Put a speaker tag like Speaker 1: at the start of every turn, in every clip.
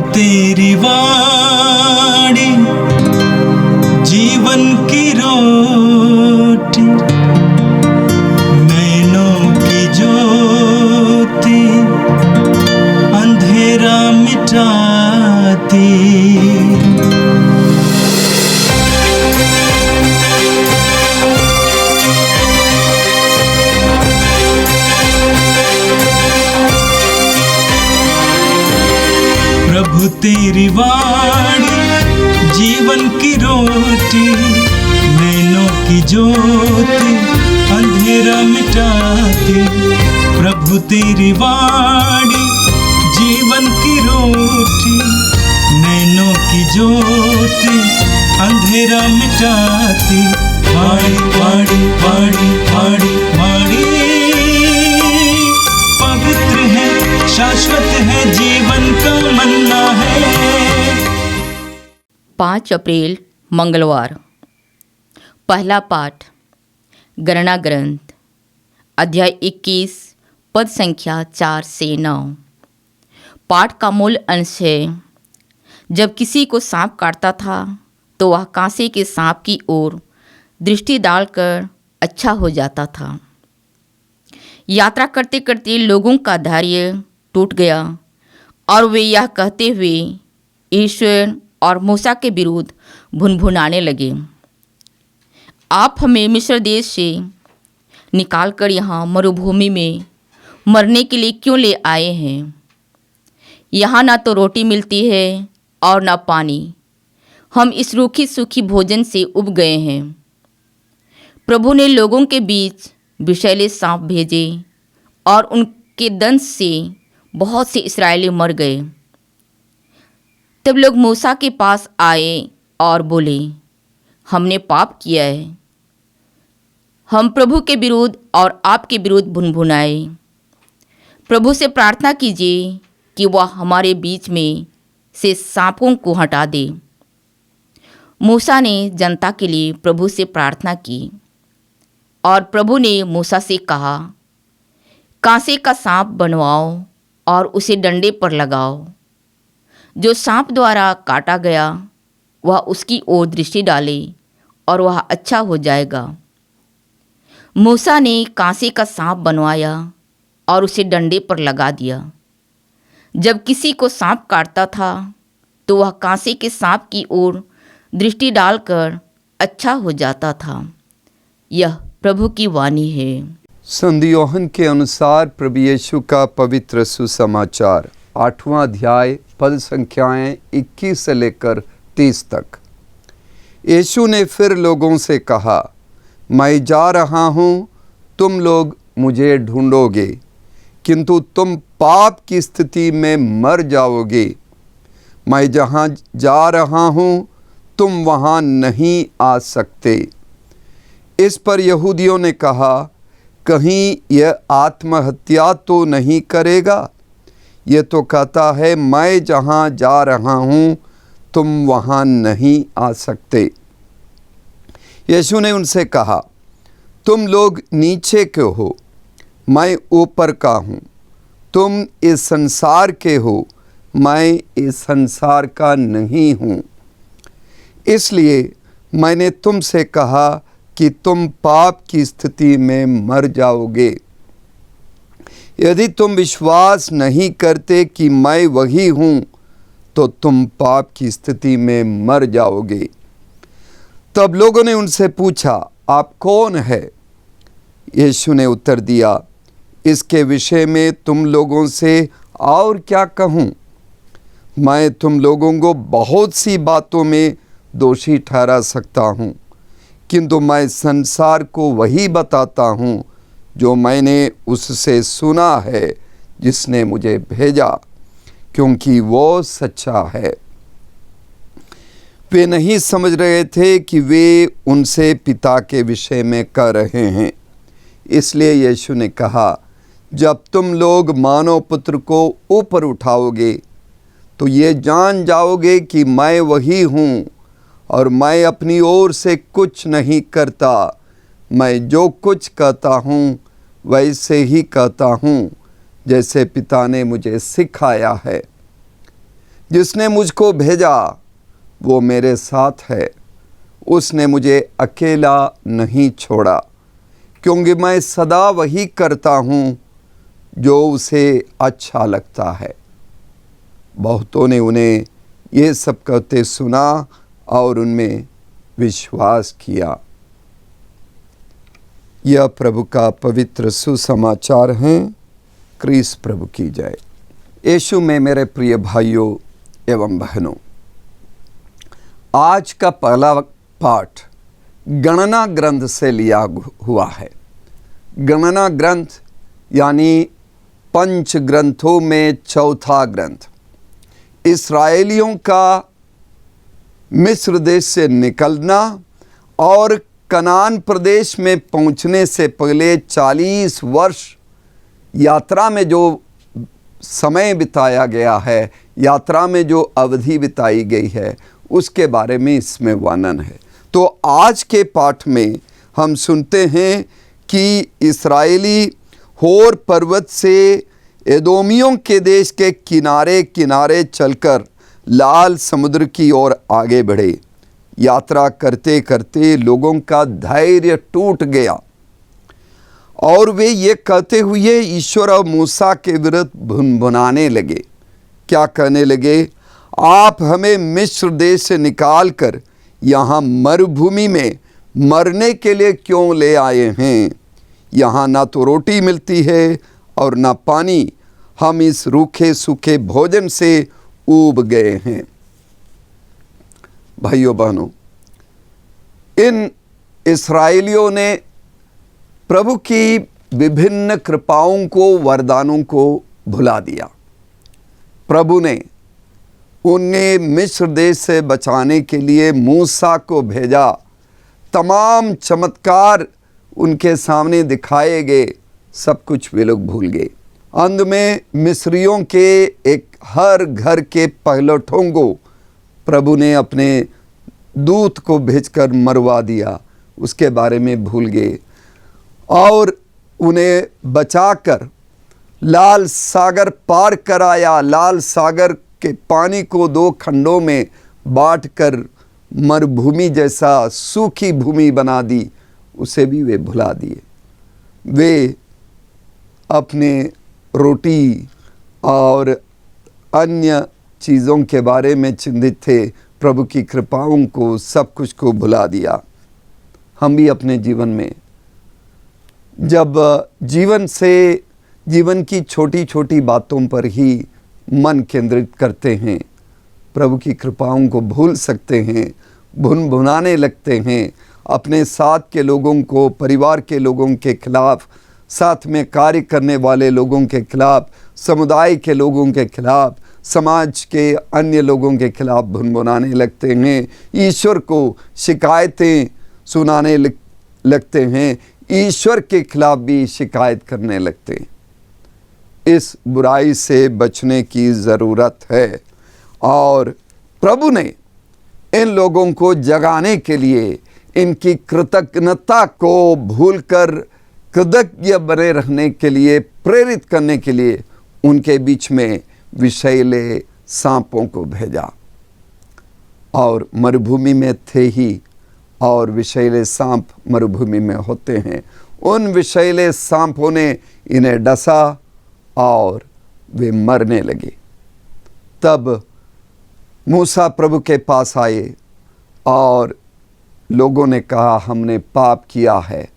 Speaker 1: तेरी वाणी जीवन की रोटी, नैनों की ज्योति अंधेरा मिटाती। प्रभु तेरी वाणी जीवन की रोटी, नैनों की ज्योति अंधेरा मिटाती। प्रभु तेरी वाणी जीवन की रोटी, नैनों की ज्योति अंधेरा मिटाती। वाणी वाणी वाणी वाणी वाणी पवित्र है, शाश्वत है, जीवन का मन्ना है।
Speaker 2: 5 अप्रैल मंगलवार। पहला पाठ गणना ग्रंथ अध्याय 21 पद संख्या 4 से 9। पाठ का मूल अंश है, जब किसी को सांप काटता था तो वह कांसे के सांप की ओर दृष्टि डालकर अच्छा हो जाता था। यात्रा करते करते लोगों का धैर्य टूट गया और वे यह कहते हुए ईश्वर और मूसा के विरुद्ध भुनभुनाने लगे, आप हमें मिस्र देश से निकालकर यहाँ मरुभूमि में मरने के लिए क्यों ले आए हैं? यहाँ ना तो रोटी मिलती है और ना पानी, हम इस रूखी सूखी भोजन से उब गए हैं। प्रभु ने लोगों के बीच विषैले सांप भेजे और उनके दंश से बहुत से इस्राएली मर गए। तब लोग मूसा के पास आए और बोले, हमने पाप किया है, हम प्रभु के विरुद्ध और आपके विरुद्ध भुनभुनाए। प्रभु से प्रार्थना कीजिए कि वह हमारे बीच में से सांपों को हटा दे। मूसा ने जनता के लिए प्रभु से प्रार्थना की और प्रभु ने मूसा से कहा, कांसे का सांप बनवाओ और उसे डंडे पर लगाओ। जो सांप द्वारा काटा गया वह उसकी ओर दृष्टि डाले और वह अच्छा हो जाएगा। मूसा ने कांसे का सांप बनवाया और उसे डंडे पर लगा दिया। जब किसी को सांप काटता था तो वह कांसे के सांप की ओर दृष्टि डालकर अच्छा हो जाता था। यह प्रभु की वाणी है।
Speaker 3: संत यूहन्ना के अनुसार प्रभु यीशु का पवित्र सुसमाचार 8वां अध्याय पद संख्याएं 21 से लेकर 30 तक। यीशु ने फिर लोगों से कहा, मैं जा रहा हूँ, तुम लोग मुझे ढूंढोगे, किंतु तुम पाप की स्थिति में मर जाओगे। मैं जहाँ जा रहा हूँ तुम वहाँ नहीं आ सकते। इस पर यहूदियों ने कहा, कहीं यह आत्महत्या तो नहीं करेगा? ये तो कहता है, मैं जहाँ जा रहा हूँ तुम वहाँ नहीं आ सकते। यीशु ने उनसे कहा, तुम लोग नीचे के हो, मैं ऊपर का हूँ। तुम इस संसार के हो, मैं इस संसार का नहीं हूँ। इसलिए मैंने तुमसे कहा कि तुम पाप की स्थिति में मर जाओगे। यदि तुम विश्वास नहीं करते कि मैं वही हूँ तो तुम पाप की स्थिति में मर जाओगे। तब लोगों ने उनसे पूछा, आप कौन है? यीशु ने उत्तर दिया, इसके विषय में तुम लोगों से और क्या कहूँ? मैं तुम लोगों को बहुत सी बातों में दोषी ठहरा सकता हूँ, किंतु मैं संसार को वही बताता हूँ जो मैंने उससे सुना है जिसने मुझे भेजा, क्योंकि वो सच्चा है। वे नहीं समझ रहे थे कि वे उनसे पिता के विषय में कह रहे हैं। इसलिए यीशु ने कहा, जब तुम लोग मानव पुत्र को ऊपर उठाओगे तो ये जान जाओगे कि मैं वही हूँ और मैं अपनी ओर से कुछ नहीं करता। मैं जो कुछ कहता हूँ वैसे ही कहता हूँ जैसे पिता ने मुझे सिखाया है। जिसने मुझको भेजा वो मेरे साथ है। उसने मुझे अकेला नहीं छोड़ा, क्योंकि मैं सदा वही करता हूँ जो उसे अच्छा लगता है। बहुतों ने उन्हें ये सब कहते सुना और उनमें विश्वास किया। यह प्रभु का पवित्र सुसमाचार है। क्रीस प्रभु की जय। यीशु में मेरे प्रिय भाइयों एवं बहनों, आज का पहला पाठ गणना ग्रंथ से लिया हुआ है। गणना ग्रंथ यानी पंच ग्रंथों में चौथा ग्रंथ। इस्राएलियों का मिस्र देश से निकलना और कनान प्रदेश में पहुंचने से पहले 40 वर्ष यात्रा में जो समय बिताया गया है, यात्रा में जो अवधि बिताई गई है, उसके बारे में इसमें वर्णन है। तो आज के पाठ में हम सुनते हैं कि इस्राएली होर पर्वत से एदोमियों के देश के किनारे किनारे चलकर लाल समुद्र की ओर आगे बढ़े। यात्रा करते करते लोगों का धैर्य टूट गया और वे ये कहते हुए ईश्वर और मूसा के विरुद्ध भुनभुनाने लगे। क्या कहने लगे? आप हमें मिस्र देश से निकाल कर यहाँ मरुभूमि में मरने के लिए क्यों ले आए हैं? यहाँ ना तो रोटी मिलती है और ना पानी। हम इस रूखे सूखे भोजन से ऊब गए हैं। भाइयों बहनों, इन इस्राएलियों ने प्रभु की विभिन्न कृपाओं को, वरदानों को भुला दिया। प्रभु ने उन्हें मिस्र देश से बचाने के लिए मूसा को भेजा। तमाम चमत्कार उनके सामने दिखाए गए, सब कुछ वे लोग भूल गए। अंत में मिस्रियों के एक हर घर के पहिलौठों को प्रभु ने अपने दूत को भेजकर मरवा दिया। उसके बारे में भूल गए और उन्हें बचाकर लाल सागर पार कराया। लाल सागर के पानी को 2 खंडों में बांटकर मरुभूमि जैसा सूखी भूमि बना दी, उसे भी वे भुला दिए। वे अपने रोटी और अन्य चीज़ों के बारे में चिंतित थे। प्रभु की कृपाओं को, सब कुछ को भुला दिया। हम भी अपने जीवन में जब जीवन की छोटी छोटी बातों पर ही मन केंद्रित करते हैं, प्रभु की कृपाओं को भूल सकते हैं, भुनभुनाने लगते हैं। अपने साथ के लोगों को, परिवार के लोगों के खिलाफ, साथ में कार्य करने वाले लोगों के खिलाफ, समुदाय के लोगों के खिलाफ, समाज के अन्य लोगों के खिलाफ भुनभुनाने लगते हैं। ईश्वर को शिकायतें सुनाने लगते हैं। ईश्वर के खिलाफ भी शिकायत करने लगते हैं। इस बुराई से बचने की ज़रूरत है और प्रभु ने इन लोगों को जगाने के लिए, इनकी कृतज्ञता को भूलकर कृतज्ञ बने रहने के लिए, प्रेरित करने के लिए उनके बीच में विषैले सांपों को भेजा। और मरुभूमि में थे ही, और विषैले सांप मरुभूमि में होते हैं। उन विषैले सांपों ने इन्हें डसा और वे मरने लगे। तब मूसा प्रभु के पास आए और लोगों ने कहा, हमने पाप किया है।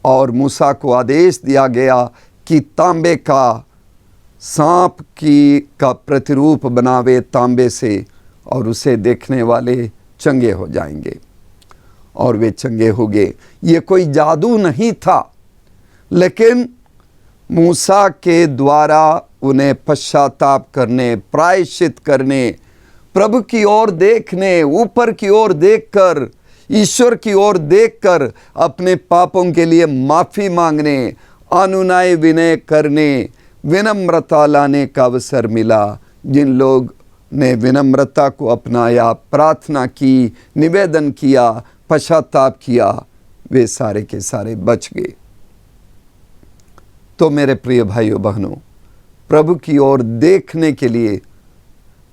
Speaker 3: और मूसा को आदेश दिया गया कि तांबे का सांप का प्रतिरूप बनावे तांबे से, और उसे देखने वाले चंगे हो जाएंगे। और वे चंगे हो गए। ये कोई जादू नहीं था, लेकिन मूसा के द्वारा उन्हें पश्चाताप करने, प्रायश्चित करने, प्रभु की ओर देखने, ऊपर की ओर देखकर, ईश्वर की ओर देखकर अपने पापों के लिए माफ़ी मांगने, अनुनय विनय करने, विनम्रता लाने का अवसर मिला। जिन लोग ने विनम्रता को अपनाया, प्रार्थना की, निवेदन किया, पश्चाताप किया, वे सारे के सारे बच गए। तो मेरे प्रिय भाइयों बहनों, प्रभु की ओर देखने के लिए,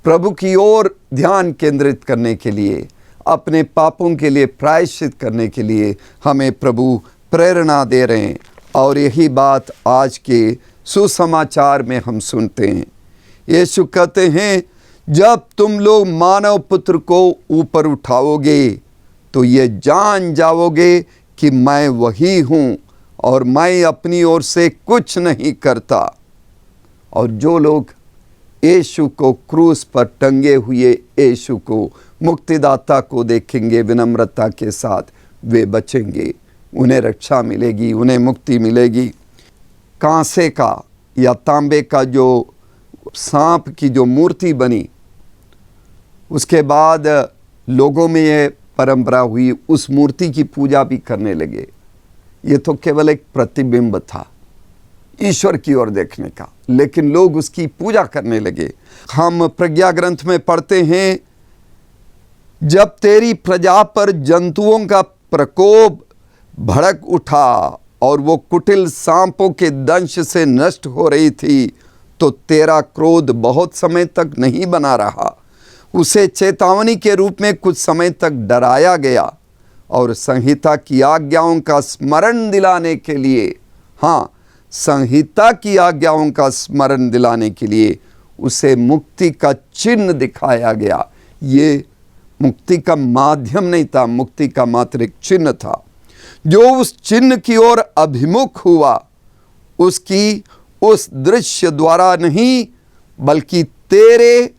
Speaker 3: प्रभु की ओर ध्यान केंद्रित करने के लिए, अपने पापों के लिए प्रायश्चित करने के लिए हमें प्रभु प्रेरणा दे रहे हैं। और यही बात आज के सुसमाचार में हम सुनते हैं। यीशु कहते हैं, जब तुम लोग मानव पुत्र को ऊपर उठाओगे तो ये जान जाओगे कि मैं वही हूँ और मैं अपनी ओर से कुछ नहीं करता। और जो लोग यीशु को क्रूस पर टंगे हुए यीशु को, मुक्तिदाता को देखेंगे विनम्रता के साथ, वे बचेंगे, उन्हें रक्षा मिलेगी, उन्हें मुक्ति मिलेगी। कांसे का या तांबे का जो सांप की जो मूर्ति बनी, उसके बाद लोगों में ये परंपरा हुई, उस मूर्ति की पूजा भी करने लगे। ये तो केवल एक प्रतिबिंब था ईश्वर की ओर देखने का, लेकिन लोग उसकी पूजा करने लगे। हम प्रज्ञा ग्रंथ में पढ़ते हैं, जब तेरी प्रजा पर जंतुओं का प्रकोप भड़क उठा और वो कुटिल सांपों के दंश से नष्ट हो रही थी, तो तेरा क्रोध बहुत समय तक नहीं बना रहा। उसे चेतावनी के रूप में कुछ समय तक डराया गया और संहिता की आज्ञाओं का स्मरण दिलाने के लिए, हाँ, संहिता की आज्ञाओं का स्मरण दिलाने के लिए उसे मुक्ति का चिन्ह दिखाया गया। ये मुक्ति का माध्यम नहीं था, मुक्ति का मात्र एक चिन्ह था। जो उस चिन्ह की ओर अभिमुख हुआ, उसकी उस दृश्य द्वारा नहीं बल्कि तेरे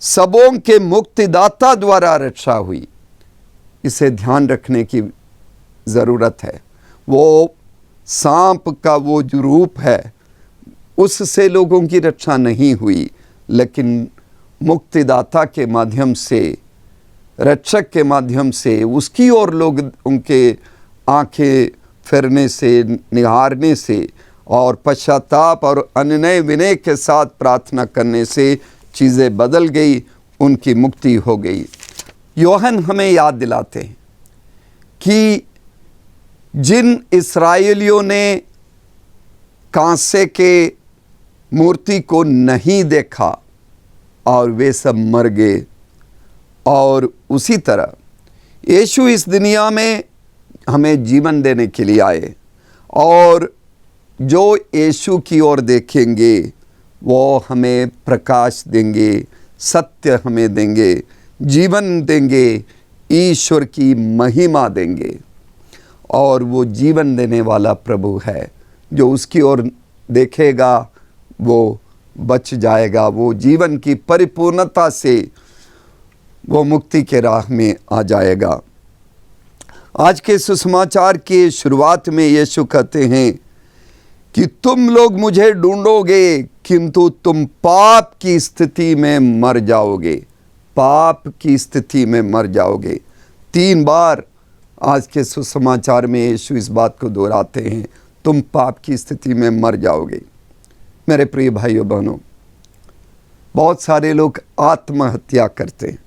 Speaker 3: सबों के मुक्तिदाता द्वारा रक्षा हुई। इसे ध्यान रखने की ज़रूरत है। वो सांप का वो जो रूप है, उससे लोगों की रक्षा नहीं हुई, लेकिन मुक्तिदाता के माध्यम से, रक्षक के माध्यम से उसकी ओर लोग उनके आंखें फिरने से, निहारने से और पश्चाताप और अनुनय विनय के साथ प्रार्थना करने से चीज़ें बदल गई, उनकी मुक्ति हो गई। यूहन्ना हमें याद दिलाते हैं कि जिन इस्राएलियों ने कांसे के मूर्ति को नहीं देखा और वे सब मर गए, और उसी तरह यीशु इस दुनिया में हमें जीवन देने के लिए आए, और जो यीशु की ओर देखेंगे वो हमें प्रकाश देंगे, सत्य हमें देंगे, जीवन देंगे, ईश्वर की महिमा देंगे। और वो जीवन देने वाला प्रभु है। जो उसकी ओर देखेगा वो बच जाएगा, वो जीवन की परिपूर्णता से वो मुक्ति के राह में आ जाएगा। आज के सुसमाचार के शुरुआत में यीशु कहते हैं कि तुम लोग मुझे ढूंढोगे किंतु तुम पाप की स्थिति में मर जाओगे। पाप की स्थिति में मर जाओगे। 3 बार आज के सुसमाचार में यीशु इस बात को दोहराते हैं, तुम पाप की स्थिति में मर जाओगे। मेरे प्रिय भाइयों बहनों, बहुत सारे लोग आत्महत्या करते हैं।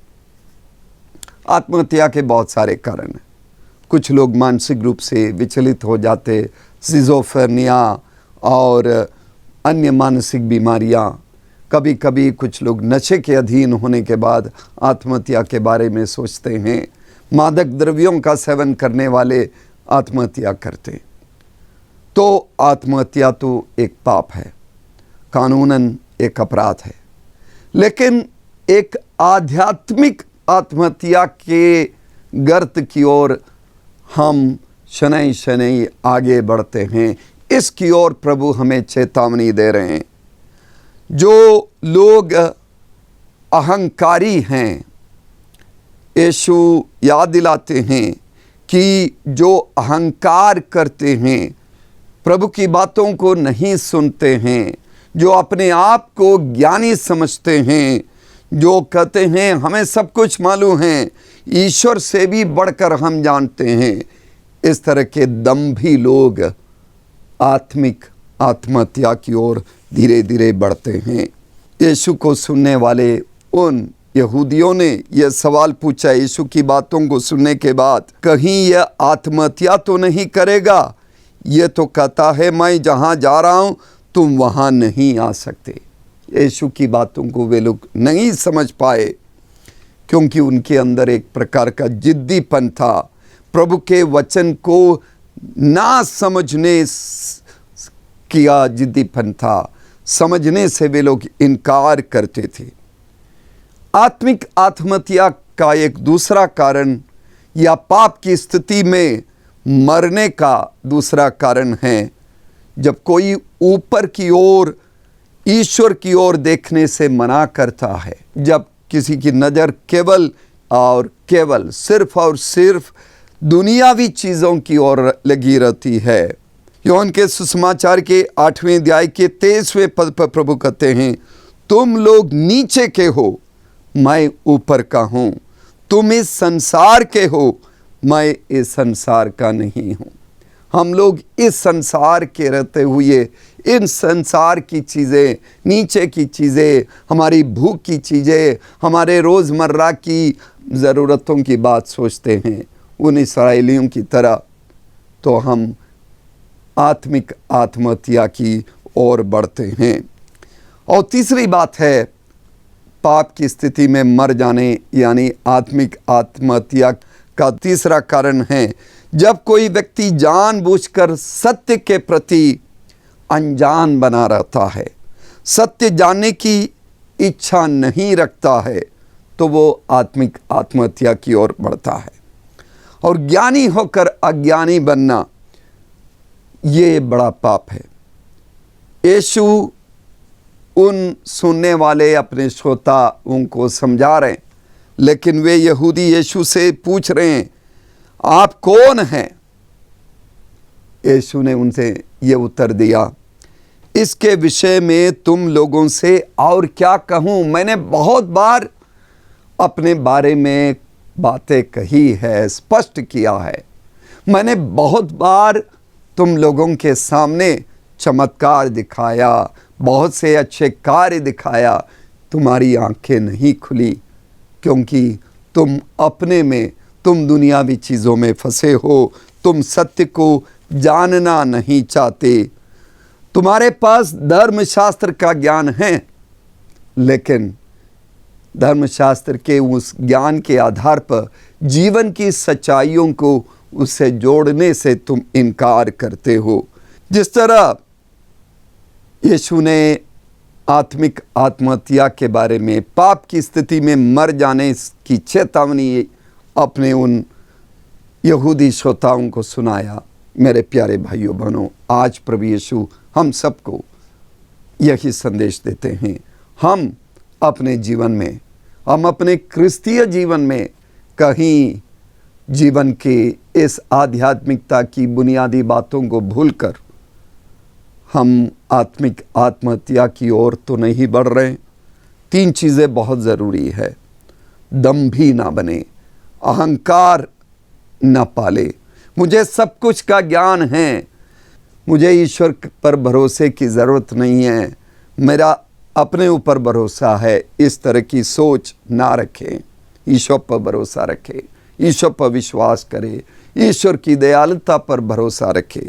Speaker 3: आत्महत्या के बहुत सारे कारण हैं। कुछ लोग मानसिक रूप से विचलित हो जाते, सिजोफ्रेनिया और अन्य मानसिक बीमारियां। कभी कभी कुछ लोग नशे के अधीन होने के बाद आत्महत्या के बारे में सोचते हैं। मादक द्रव्यों का सेवन करने वाले आत्महत्या करते। तो आत्महत्या तो एक पाप है, कानूनन एक अपराध है, लेकिन एक आध्यात्मिक आत्महत्या के गर्त की ओर हम शनै शनै आगे बढ़ते हैं। इसकी ओर प्रभु हमें चेतावनी दे रहे हैं। जो लोग अहंकारी हैं, यीशु याद दिलाते हैं कि जो अहंकार करते हैं, प्रभु की बातों को नहीं सुनते हैं, जो अपने आप को ज्ञानी समझते हैं, जो कहते हैं हमें सब कुछ मालूम है, ईश्वर से भी बढ़कर हम जानते हैं, इस तरह के दंभी लोग आत्मिक आत्महत्या की ओर धीरे धीरे बढ़ते हैं। यीशु को सुनने वाले उन यहूदियों ने यह सवाल पूछा यीशु की बातों को सुनने के बाद, कहीं यह आत्महत्या तो नहीं करेगा? ये तो कहता है मैं जहाँ जा रहा हूँ तुम वहाँ नहीं आ सकते। यीशु की बातों को वे लोग नहीं समझ पाए, क्योंकि उनके अंदर एक प्रकार का जिद्दीपन था। प्रभु के वचन को ना समझने किया जिद्दीपन था, समझने से वे लोग इनकार करते थे। आत्मिक आत्महत्या का एक दूसरा कारण या पाप की स्थिति में मरने का दूसरा कारण है जब कोई ऊपर की ओर, ईश्वर की ओर देखने से मना करता है, जब किसी की नज़र केवल और केवल, सिर्फ और सिर्फ दुनियावी चीज़ों की ओर लगी रहती है। यूहन्ना के सुसमाचार के 8वें अध्याय के 23वें पद पर प्रभु कहते हैं, तुम लोग नीचे के हो, मैं ऊपर का हूँ। तुम इस संसार के हो, मैं इस संसार का नहीं हूँ। हम लोग इस संसार के रहते हुए इन संसार की चीज़ें, नीचे की चीज़ें, हमारी भूख की चीज़ें, हमारे रोज़मर्रा की ज़रूरतों की बात सोचते हैं। उन इस्राएलियों की तरह तो हम आत्मिक आत्महत्या की ओर बढ़ते हैं। और तीसरी बात है, पाप की स्थिति में मर जाने यानी आत्मिक आत्महत्या का तीसरा कारण है जब कोई व्यक्ति जानबूझकर सत्य के प्रति अनजान बना रहता है, सत्य जानने की इच्छा नहीं रखता है, तो वो आत्मिक आत्महत्या की ओर बढ़ता है। और ज्ञानी होकर अज्ञानी बनना, ये बड़ा पाप है। यीशु उन सुनने वाले अपने श्रोता उनको समझा रहे हैं, लेकिन वे यहूदी यीशु से पूछ रहे हैं, आप कौन हैं? यीशु ने उनसे ये उत्तर दिया, इसके विषय में तुम लोगों से और क्या कहूँ? मैंने बहुत बार अपने बारे में बातें कही है, स्पष्ट किया है। मैंने बहुत बार तुम लोगों के सामने चमत्कार दिखाया, बहुत से अच्छे कार्य दिखाया, तुम्हारी आंखें नहीं खुली, क्योंकि तुम अपने में, तुम दुनियावी चीज़ों में फंसे हो, तुम सत्य को जानना नहीं चाहते। तुम्हारे पास धर्मशास्त्र का ज्ञान है, लेकिन धर्मशास्त्र के उस ज्ञान के आधार पर जीवन की सच्चाइयों को उससे जोड़ने से तुम इनकार करते हो। जिस तरह यीशु ने आत्मिक आत्महत्या के बारे में, पाप की स्थिति में मर जाने की चेतावनी अपने उन यहूदी श्रोताओं को सुनाया, मेरे प्यारे भाइयों बहनों, आज प्रभु यीशु हम सबको यही संदेश देते हैं। हम अपने जीवन में, हम अपने क्रिस्तीय जीवन में कहीं जीवन के इस आध्यात्मिकता की बुनियादी बातों को भूलकर हम आत्मिक आत्महत्या की ओर तो नहीं बढ़ रहे। 3 चीज़ें बहुत ज़रूरी है। दंभी ना बने, अहंकार न पाले। मुझे सब कुछ का ज्ञान है, मुझे ईश्वर पर भरोसे की ज़रूरत नहीं है, मेरा अपने ऊपर भरोसा है, इस तरह की सोच ना रखें। ईश्वर पर भरोसा रखें, ईश्वर पर विश्वास करें, ईश्वर की दयालुता पर भरोसा रखें।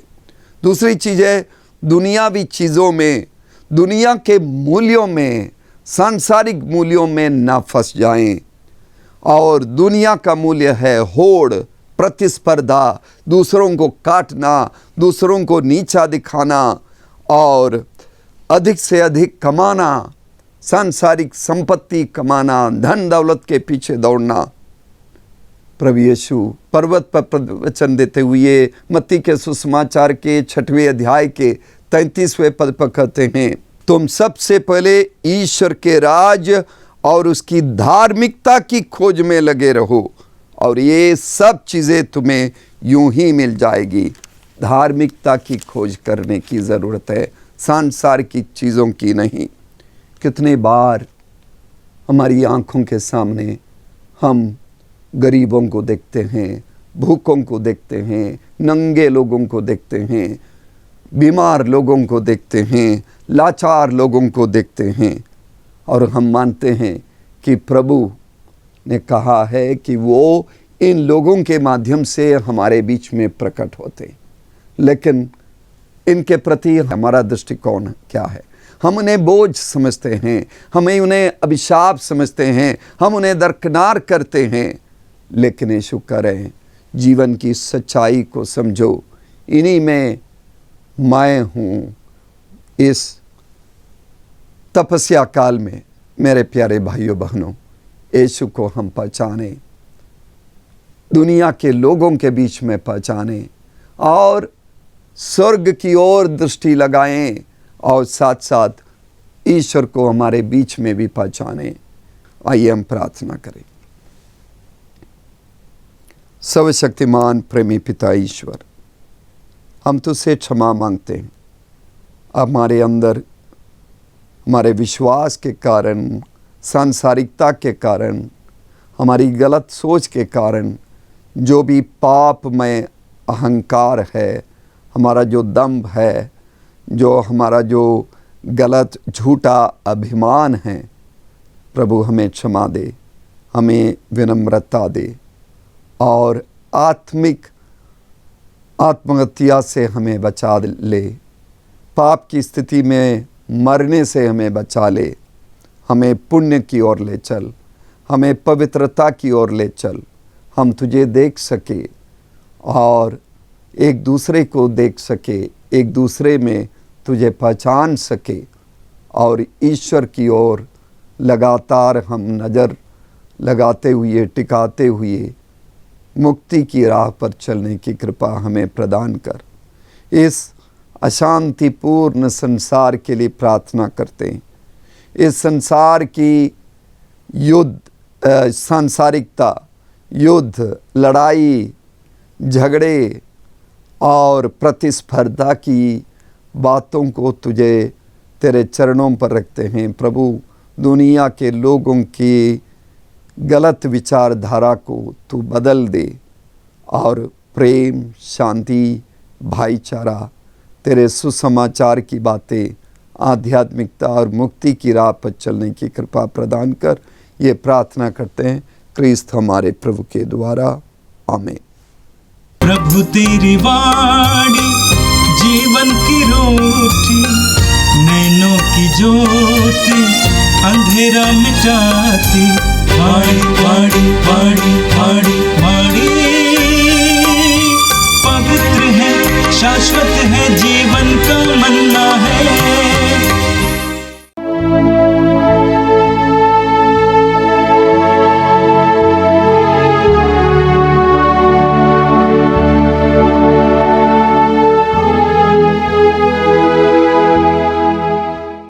Speaker 3: दूसरी चीज़ है, दुनियावी चीज़ों में, दुनिया के मूल्यों में, सांसारिक मूल्यों में ना फंस जाएं। और दुनिया का मूल्य है होड़, प्रतिस्पर्धा, दूसरों को काटना, दूसरों को नीचा दिखाना और अधिक से अधिक कमाना, सांसारिक संपत्ति कमाना, धन दौलत के पीछे दौड़ना। प्रभु यीशु पर्वत पर प्रवचन देते हुए मत्ती के सुसमाचार के 6वें अध्याय के 33वें पद पर कहते हैं, तुम सबसे पहले ईश्वर के राज और उसकी धार्मिकता की खोज में लगे रहो और ये सब चीज़ें तुम्हें यूं ही मिल जाएगी। धार्मिकता की खोज करने की ज़रूरत है, संसार की चीज़ों की नहीं। कितने बार हमारी आँखों के सामने हम गरीबों को देखते हैं, भूखों को देखते हैं, नंगे लोगों को देखते हैं, बीमार लोगों को देखते हैं, लाचार लोगों को देखते हैं और हम मानते हैं कि प्रभु ने कहा है कि वो इन लोगों के माध्यम से हमारे बीच में प्रकट होते। लेकिन इनके प्रति हमारा दृष्टिकोण क्या है? हम उन्हें बोझ समझते हैं, हमें उन्हें अभिशाप समझते हैं, हम उन्हें दरकिनार करते हैं। लेकिन यीशु कह रहे हैं, जीवन की सच्चाई को समझो, इन्हीं में मैं हूँ। इस तपस्या काल में मेरे प्यारे भाइयों बहनों, यीशु को हम पहचाने, दुनिया के लोगों के बीच में पहचाने और स्वर्ग की ओर दृष्टि लगाएं और साथ साथ ईश्वर को हमारे बीच में भी पहचाने। आइए हम प्रार्थना करें। सर्वशक्तिमान प्रेमी पिता ईश्वर, हम तुझसे क्षमा मांगते हैं। हमारे अंदर हमारे विश्वास के कारण, सांसारिकता के कारण, हमारी गलत सोच के कारण जो भी पापमय अहंकार है, हमारा जो दंभ है, जो हमारा जो गलत झूठा अभिमान है, प्रभु हमें क्षमा दे, हमें विनम्रता दे और आत्महत्या से हमें बचा ले, पाप की स्थिति में मरने से हमें बचा ले, हमें पुण्य की ओर ले चल, हमें पवित्रता की ओर ले चल, हम तुझे देख सके और एक दूसरे को देख सके, एक दूसरे में तुझे पहचान सके और ईश्वर की ओर लगातार हम नज़र लगाते हुए, टिकाते हुए मुक्ति की राह पर चलने की कृपा हमें प्रदान कर। इस अशांतिपूर्ण संसार के लिए प्रार्थना करते हैं। इस संसार की सांसारिकता, युद्ध, लड़ाई, झगड़े और प्रतिस्पर्धा की बातों को तुझे तेरे चरणों पर रखते हैं। प्रभु, दुनिया के लोगों की गलत विचारधारा को तू बदल दे और प्रेम, शांति, भाईचारा, तेरे सुसमाचार की बातें, आध्यात्मिकता और मुक्ति की राह पर चलने की कृपा प्रदान कर। ये प्रार्थना करते हैं क्रिस्त हमारे प्रभु के द्वारा, आमीन।
Speaker 1: प्रभु तेरी वाणी जीवन की रोटी, नैनों की ज्योति अंधेरा मिटाती। वाणी वाणी वाणी वाणी वाणी पवित्र है, शाश्वत है, जीवन का मन्ना है।